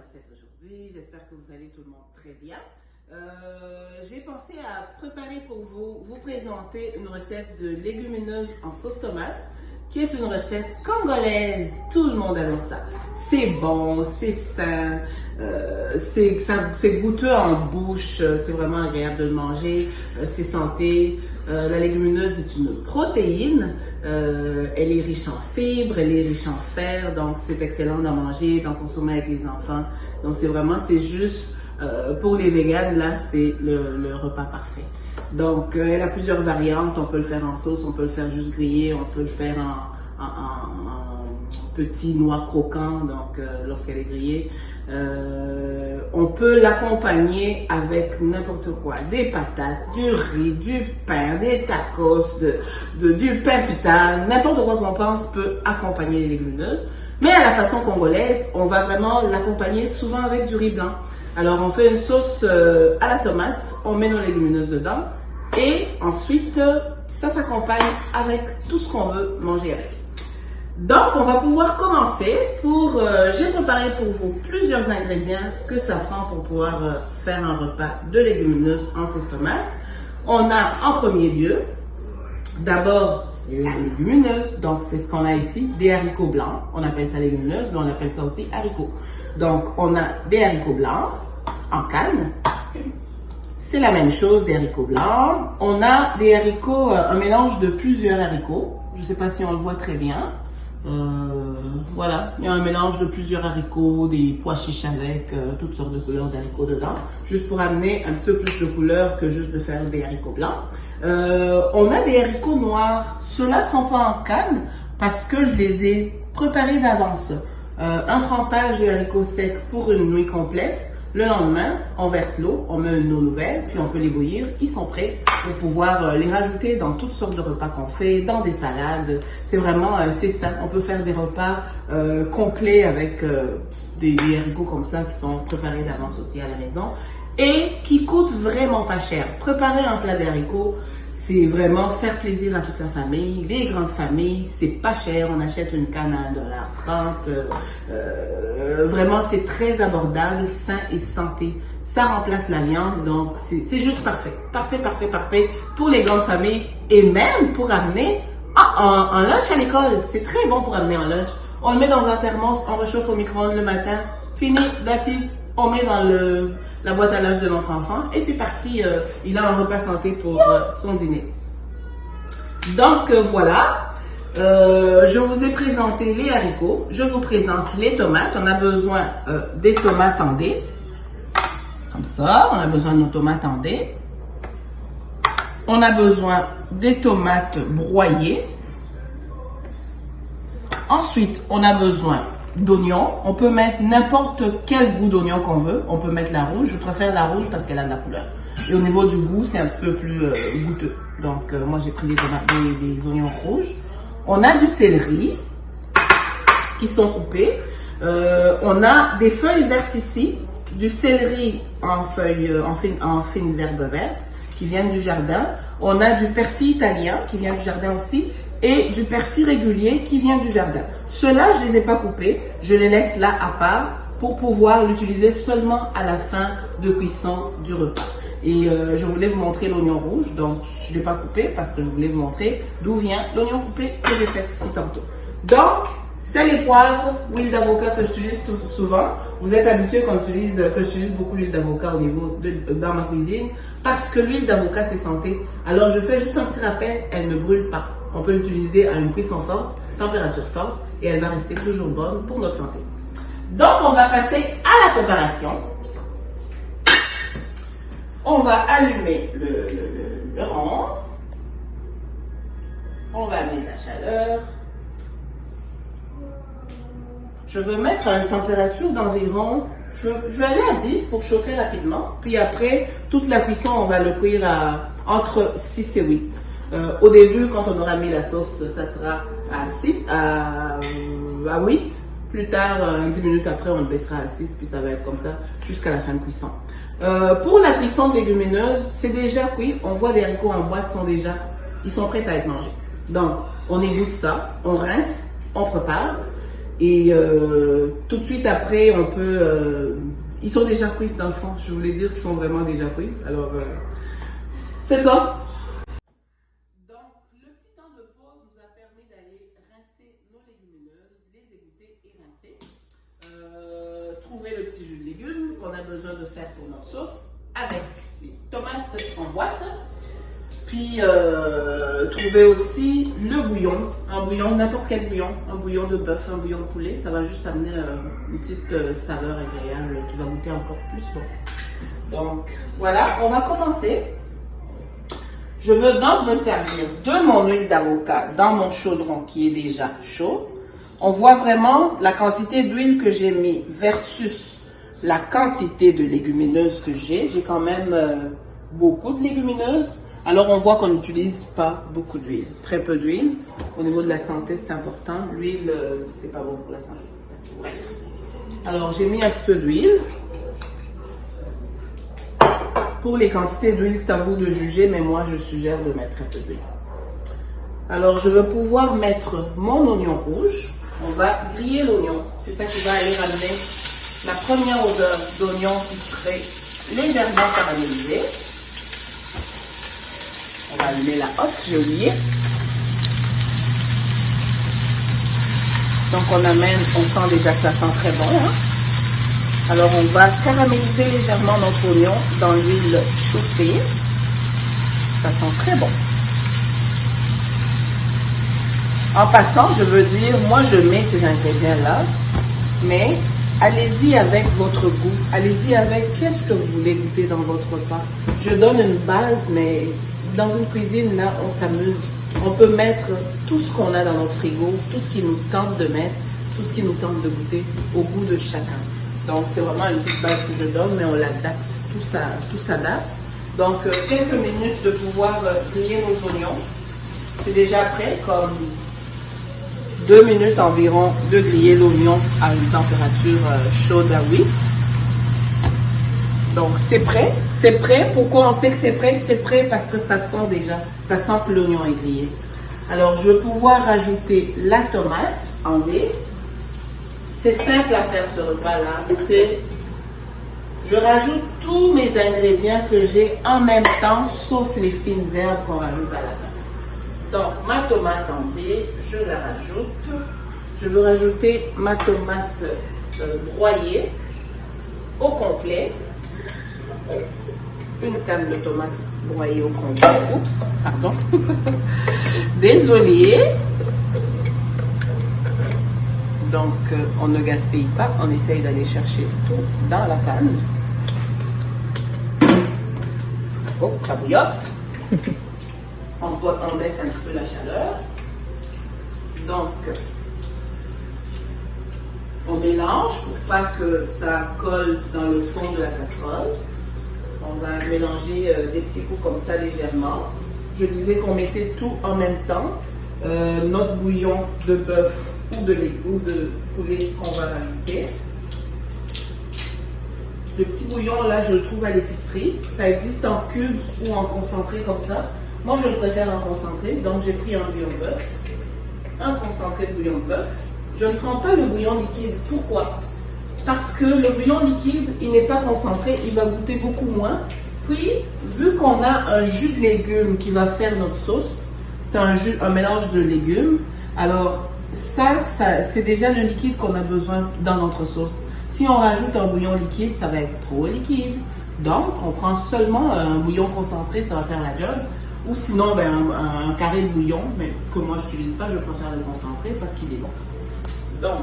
recette aujourd'hui. J'espère que vous allez tout le monde très bien. J'ai pensé à préparer pour vous présenter une recette de légumineuses en sauce tomate, qui est une recette congolaise. Tout le monde adore ça. C'est bon, c'est sain, c'est goûteux en bouche, c'est vraiment agréable de le manger, c'est santé. La légumineuse est une protéine, elle est riche en fibres, elle est riche en fer, donc c'est excellent d'en manger, d'en consommer avec les enfants. Donc c'est juste pour les véganes, là c'est le repas parfait. Donc elle a plusieurs variantes, on peut le faire en sauce, on peut le faire juste grillé, on peut le faire en petit noix croquant, donc lorsqu'elle est grillée. On peut l'accompagner avec n'importe quoi, des patates, du riz, du pain, des tacos, du pain pita, n'importe quoi qu'on pense peut accompagner les légumineuses. Mais à la façon congolaise, on va vraiment l'accompagner souvent avec du riz blanc. Alors on fait une sauce à la tomate, on met nos légumineuses dedans et ensuite ça s'accompagne avec tout ce qu'on veut manger avec. Donc on va pouvoir commencer j'ai préparé pour vous plusieurs ingrédients que ça prend pour pouvoir faire un repas de légumineuses en sauce tomate. On a en premier lieu d'abord la légumineuse, donc c'est ce qu'on a ici, des haricots blancs, on appelle ça légumineuse, mais on appelle ça aussi haricots. Donc on a des haricots blancs en canne, c'est la même chose, des haricots blancs. On a des haricots, un mélange de plusieurs haricots, je ne sais pas si on le voit très bien. Voilà, il y a un mélange de plusieurs haricots, des pois chiches avec toutes sortes de couleurs d'haricots dedans, juste pour amener un petit peu plus de couleur que juste de faire des haricots blancs. On a des haricots noirs, ceux-là sont pas en canne parce que je les ai préparés d'avance. Un trempage de haricots secs pour une nuit complète. Le lendemain, on verse l'eau, on met une eau nouvelle, puis on peut les bouillir. Ils sont prêts pour pouvoir les rajouter dans toutes sortes de repas qu'on fait, dans des salades. C'est vraiment, c'est ça. On peut faire des repas complets avec des haricots comme ça qui sont préparés d'avance aussi à la maison et qui coûtent vraiment pas cher. Préparer un plat de haricots, c'est vraiment faire plaisir à toute la famille, les grandes familles, c'est pas cher, on achète une canne à 1,30 $. Vraiment, c'est très abordable, sain et santé. Ça remplace la viande, donc c'est juste parfait. Parfait pour les grandes familles et même pour amener en lunch à l'école. C'est très bon pour amener en lunch. On le met dans un thermos, on réchauffe au micro-ondes le matin, fini, that's it. On met dans la boîte à lunch de notre enfant et c'est parti, il a un repas santé pour son dîner. Donc voilà, je vous ai présenté les haricots, je vous présente les tomates. On a besoin des tomates en dés, comme ça, on a besoin de nos tomates en dés. On a besoin des tomates broyées. Ensuite, on a besoin d'oignons. On peut mettre n'importe quel goût d'oignon qu'on veut. On peut mettre la rouge. Je préfère la rouge parce qu'elle a de la couleur. Et au niveau du goût, c'est un petit peu plus goûteux. Donc, moi, j'ai pris des oignons rouges. On a du céleri qui sont coupés. On a des feuilles vertes ici. Du céleri en feuilles, en fines herbes vertes qui viennent du jardin. On a du persil italien qui vient du jardin aussi. Et du persil régulier qui vient du jardin. Ceux-là, je ne les ai pas coupés, je les laisse là à part pour pouvoir l'utiliser seulement à la fin de cuisson du repas. Et je voulais vous montrer l'oignon rouge, donc je ne l'ai pas coupé parce que je voulais vous montrer d'où vient l'oignon coupé que j'ai fait ici tantôt. Donc, sel et poivre, huile d'avocat que j'utilise souvent. Vous êtes habitués que j'utilise beaucoup l'huile d'avocat dans ma cuisine parce que l'huile d'avocat c'est santé. Alors je fais juste un petit rappel, elle ne brûle pas. On peut l'utiliser à une cuisson forte, température forte, et elle va rester toujours bonne pour notre santé. Donc, on va passer à la préparation. On va allumer le rond. On va amener de la chaleur. Je veux mettre à une température d'environ, je vais aller à 10 pour chauffer rapidement. Puis après, toute la cuisson, on va le cuire entre 6 et 8. Au début, quand on aura mis la sauce, ça sera à 8. Plus tard, 10 minutes après, on le baissera à 6, puis ça va être comme ça jusqu'à la fin de cuisson. Pour la cuisson de légumineuses, c'est déjà cuit. On voit les haricots en boîte, ils sont prêts à être mangés. Donc, on égoutte ça, on rince, on prépare. Et tout de suite après, on peut... ils sont déjà cuits dans le fond. Je voulais dire qu'ils sont vraiment déjà cuits. Alors, c'est ça. Donc, le petit temps de pause nous a permis d'aller rincer nos légumineuses, les égoutter et rincer. Trouver le petit jus de légumes qu'on a besoin de faire pour notre sauce avec les tomates en boîte. Puis trouver aussi le bouillon, un bouillon, n'importe quel bouillon, un bouillon de bœuf, un bouillon de poulet, ça va juste amener une petite saveur agréable qui va goûter encore plus bon. Donc voilà, on va commencer. Je veux donc me servir de mon huile d'avocat dans mon chaudron qui est déjà chaud. On voit vraiment la quantité d'huile que j'ai mis versus la quantité de légumineuses que j'ai. J'ai quand même beaucoup de légumineuses. Alors, on voit qu'on n'utilise pas beaucoup d'huile, très peu d'huile. Au niveau de la santé, c'est important. L'huile, c'est pas bon pour la santé. Bref. Alors, j'ai mis un petit peu d'huile. Pour les quantités d'huile, c'est à vous de juger, mais moi, je suggère de mettre un peu d'huile. Alors, je veux pouvoir mettre mon oignon rouge. On va griller l'oignon. C'est ça qui va aller ramener la première odeur d'oignon qui serait légèrement caramélisée. On va allumer la hotte, j'ai oublié. Donc on amène, on sent déjà que ça sent très bon. Hein? Alors on va caraméliser légèrement notre oignon dans l'huile chauffée. Ça sent très bon. En passant, je veux dire, moi je mets ces ingrédients-là, mais allez-y avec votre goût. Allez-y avec qu'est-ce que vous voulez goûter dans votre repas. Je donne une base, mais dans une cuisine, là, on s'amuse. On peut mettre tout ce qu'on a dans notre frigo, tout ce qui nous tente de mettre, tout ce qui nous tente de goûter au goût de chacun. Donc, c'est vraiment une petite base que je donne, mais on l'adapte. Tout s'adapte. Donc, quelques minutes de pouvoir griller nos oignons. C'est déjà prêt, comme 2 minutes environ de griller l'oignon à une température chaude à 8. Donc c'est prêt. Pourquoi on sait que c'est prêt? C'est prêt parce que ça sent déjà, ça sent que l'oignon est grillé. Alors je vais pouvoir rajouter la tomate en lait. C'est simple à faire ce repas-là. Je rajoute tous mes ingrédients que j'ai en même temps, sauf les fines herbes qu'on rajoute à la fin. Donc ma tomate en lait, je la rajoute. Je veux rajouter ma tomate broyée au complet. Une canne de tomates broyée au complet. Oups, pardon. Désolée. Donc, on ne gaspille pas. On essaye d'aller chercher tout dans la canne. Oh, ça bouillotte. On baisse un petit peu la chaleur. Donc, on mélange pour pas que ça colle dans le fond de la casserole. On va mélanger des petits coups comme ça légèrement. Je disais qu'on mettait tout en même temps. Notre bouillon de bœuf ou de poulet qu'on va rajouter. Le petit bouillon là, je le trouve à l'épicerie. Ça existe en cube ou en concentré comme ça. Moi, je le préfère en concentré. Donc, j'ai pris un bouillon de bœuf. Un concentré de bouillon de bœuf. Je ne prends pas le bouillon liquide. Pourquoi? Parce que le bouillon liquide, il n'est pas concentré, il va goûter beaucoup moins. Puis, vu qu'on a un jus de légumes qui va faire notre sauce, c'est un mélange de légumes, alors ça c'est déjà le liquide qu'on a besoin dans notre sauce. Si on rajoute un bouillon liquide, ça va être trop liquide. Donc, on prend seulement un bouillon concentré, ça va faire la job. Ou sinon, un carré de bouillon, mais que moi je n'utilise pas, je préfère le concentré parce qu'il est bon. Donc,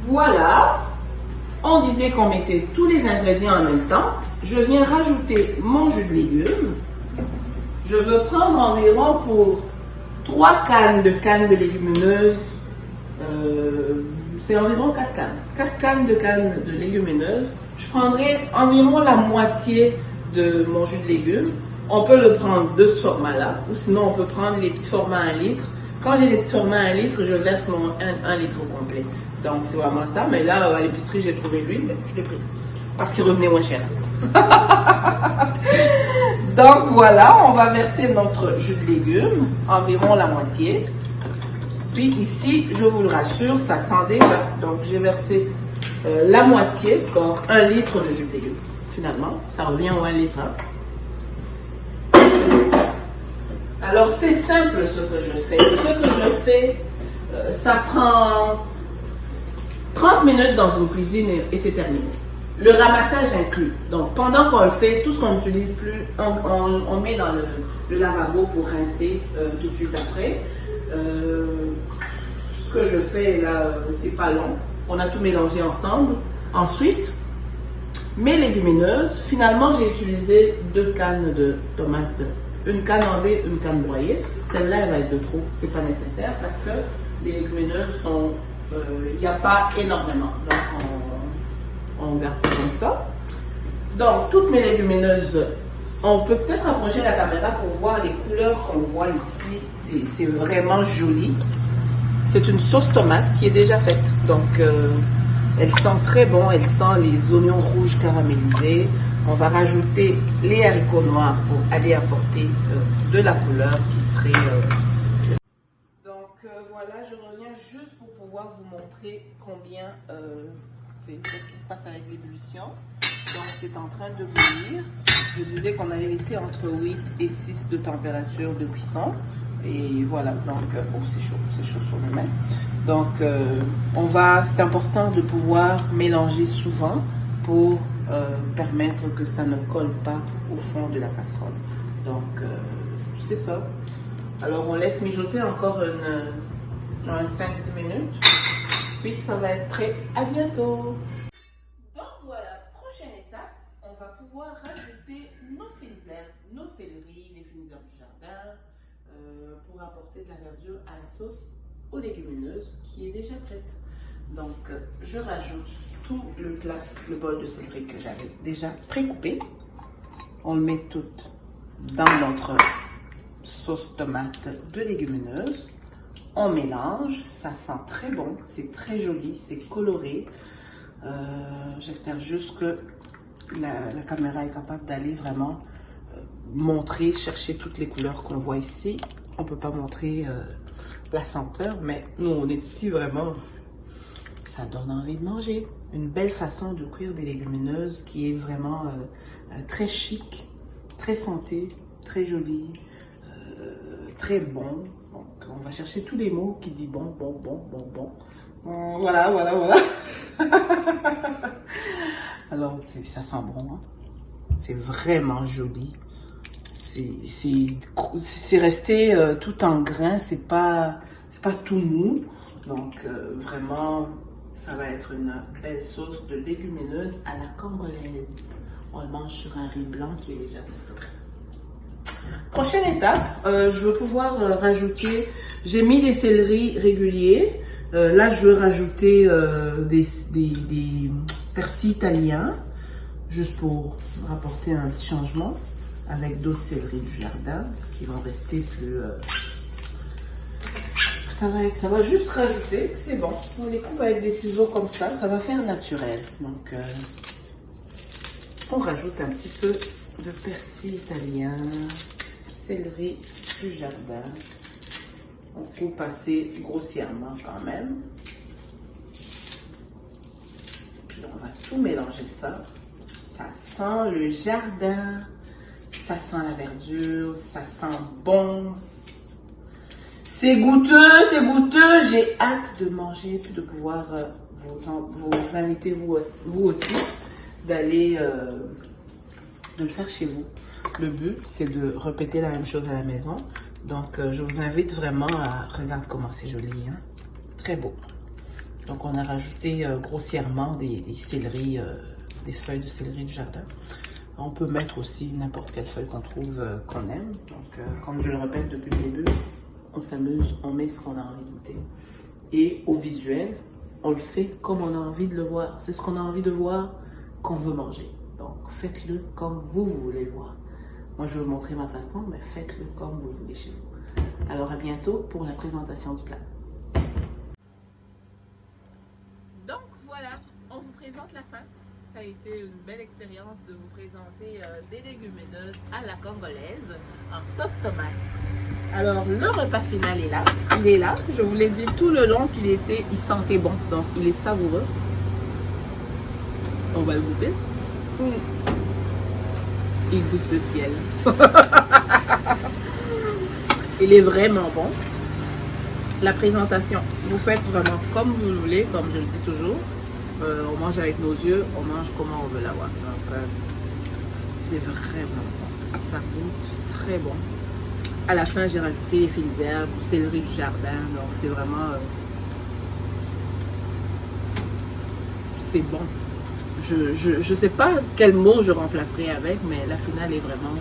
voilà, on disait qu'on mettait tous les ingrédients en même temps. Je viens rajouter mon jus de légumes. Je veux prendre environ pour 3 cannes de légumineuses. C'est environ 4 cannes. 4 cannes de légumineuses. Je prendrai environ la moitié de mon jus de légumes. On peut le prendre de ce format-là, ou sinon on peut prendre les petits formats 1 litre. Quand j'ai les petits formats 1 litre, je verse mon 1 litre au complet. Donc c'est vraiment ça. Mais là, à l'épicerie, j'ai trouvé l'huile, je l'ai pris. Parce qu'il revenait moins cher. Donc voilà, on va verser notre jus de légumes, environ la moitié. Puis ici, je vous le rassure, ça sent déjà. Donc j'ai versé la moitié, donc 1 litre de jus de légumes. Finalement, ça revient au 1 litre. Hein. Alors c'est simple ce que je fais. Ce que je fais, ça prend 30 minutes dans une cuisine et c'est terminé. Le ramassage inclus. Donc pendant qu'on le fait, tout ce qu'on n'utilise plus, on met dans le lavabo pour rincer tout de suite après. Ce que je fais là, c'est pas long. On a tout mélangé ensemble. Ensuite, mes légumineuses, finalement j'ai utilisé 2 cannes de tomates. Une canne enlevée, une canne broyée. Celle-là, elle va être de trop. C'est pas nécessaire parce que les légumineuses sont... il n'y a pas énormément. Donc, on garde ça comme ça. Donc, toutes mes légumineuses, on peut peut-être approcher la caméra pour voir les couleurs qu'on voit ici. C'est vraiment joli. C'est une sauce tomate qui est déjà faite. Donc, elle sent très bon. Elle sent les oignons rouges caramélisés. On va rajouter les haricots noirs pour aller apporter de la couleur qui serait... Donc voilà, je reviens juste pour pouvoir vous montrer combien... qu'est-ce qui se passe avec l'ébullition. Donc c'est en train de bouillir. Je disais qu'on avait laissé entre 8 et 6 de température de cuisson. Et voilà, donc c'est chaud sur mes mains. Donc c'est important de pouvoir mélanger souvent pour permettre que ça ne colle pas au fond de la casserole. Donc c'est ça. Alors on laisse mijoter encore 5-10 minutes. Puis ça va être prêt. À bientôt. Donc voilà, prochaine étape, on va pouvoir rajouter nos fines herbes, nos céleris, les fines herbes du jardin, pour apporter de la verdure à la sauce aux légumineuses qui est déjà prête. Donc je rajoute tout le bol de céleri que j'avais déjà pré-coupé. On le met tout dans notre sauce tomate de légumineuse. On mélange, ça sent très bon, c'est très joli, c'est coloré. J'espère juste que la caméra est capable d'aller vraiment montrer, chercher toutes les couleurs qu'on voit ici. On ne peut pas montrer la senteur, mais nous on est ici vraiment, ça donne envie de manger. Une belle façon de cuire des légumineuses qui est vraiment très chic, très santé, très jolie, très bon. Donc, on va chercher tous les mots qui disent bon. Voilà. Alors, ça sent bon. Hein? C'est vraiment joli. C'est resté tout en grain. C'est pas tout mou. Donc, vraiment, ça va être une belle sauce de légumineuse à la congolaise. On le mange sur un riz blanc qui est déjà presque prêt. Prochaine étape, je veux pouvoir rajouter, j'ai mis des céleris réguliers. Là, je veux rajouter des persils italiens, juste pour rapporter un petit changement, avec d'autres céleris du jardin qui vont rester plus... Ça va juste rajouter, c'est bon. On les coupe avec des ciseaux comme ça va faire naturel. Donc, on rajoute un petit peu de persil italien, céleri du jardin. On faut passer grossièrement quand même. Puis on va tout mélanger ça. Ça sent le jardin, ça sent la verdure, ça sent bon. C'est goûteux. J'ai hâte de manger puis de pouvoir vous inviter vous aussi d'aller de le faire chez vous. Le but, c'est de répéter la même chose à la maison. Donc, je vous invite vraiment à regarder comment c'est joli. Hein? Très beau. Donc, on a rajouté grossièrement des céleris, des feuilles de céleri du jardin. On peut mettre aussi n'importe quelle feuille qu'on trouve qu'on aime. Donc, comme je le répète depuis le début, on s'amuse, on met ce qu'on a envie de goûter. Et au visuel, on le fait comme on a envie de le voir. C'est ce qu'on a envie de voir qu'on veut manger. Donc, faites-le comme vous voulez le voir. Moi, je vais vous montrer ma façon, mais faites-le comme vous voulez chez vous. Alors, à bientôt pour la présentation du plat. Donc, voilà, on vous présente la fin. ça a été une belle expérience de vous présenter des légumineuses à la congolaise en sauce tomate. Alors, le repas final est là. Il est là. Je vous l'ai dit tout le long qu'il sentait bon. Donc, il est savoureux. On va le goûter. Il goûte le ciel. Il est vraiment bon. La présentation, vous faites vraiment comme vous le voulez, comme je le dis toujours. On mange avec nos yeux, on mange comment on veut l'avoir. Donc, c'est vraiment bon. Ça goûte très bon. À la fin, j'ai rajouté les fines herbes, du céleri du jardin. Donc, c'est vraiment... c'est bon. Je sais pas quel mot je remplacerai avec, mais la finale est vraiment...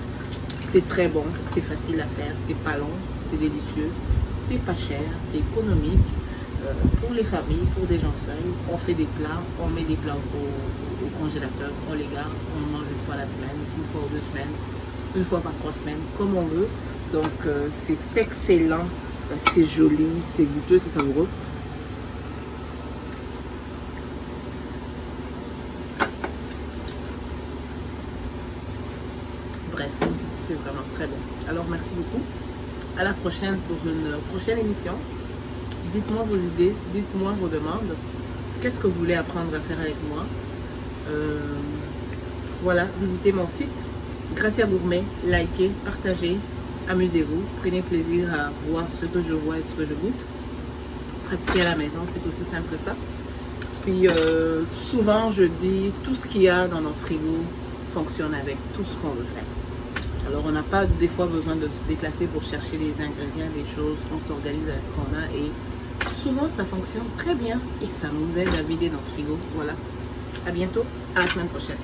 C'est très bon, c'est facile à faire, c'est pas long, c'est délicieux, c'est pas cher, c'est économique. Pour les familles, pour des gens seuls, on fait des plats, on met des plats au congélateur, on les garde, on mange une fois la semaine, une fois ou 2 semaines, une fois par 3 semaines, comme on veut. Donc c'est excellent, c'est joli, c'est goûteux, c'est savoureux. Bref, c'est vraiment très bon. Alors merci beaucoup. À la prochaine pour une prochaine émission. Dites-moi vos idées, dites-moi vos demandes. Qu'est-ce que vous voulez apprendre à faire avec moi? Voilà, visitez mon site, Gracia Gourmet, likez, partagez, amusez-vous, prenez plaisir à voir ce que je vois et ce que je goûte. Pratiquez à la maison, c'est aussi simple que ça. Puis souvent je dis, tout ce qu'il y a dans notre frigo fonctionne avec tout ce qu'on veut faire. Alors on n'a pas des fois besoin de se déplacer pour chercher les ingrédients, les choses, on s'organise avec ce qu'on a et souvent ça fonctionne très bien et ça nous aide à vider notre frigo. Voilà, à bientôt, à la semaine prochaine.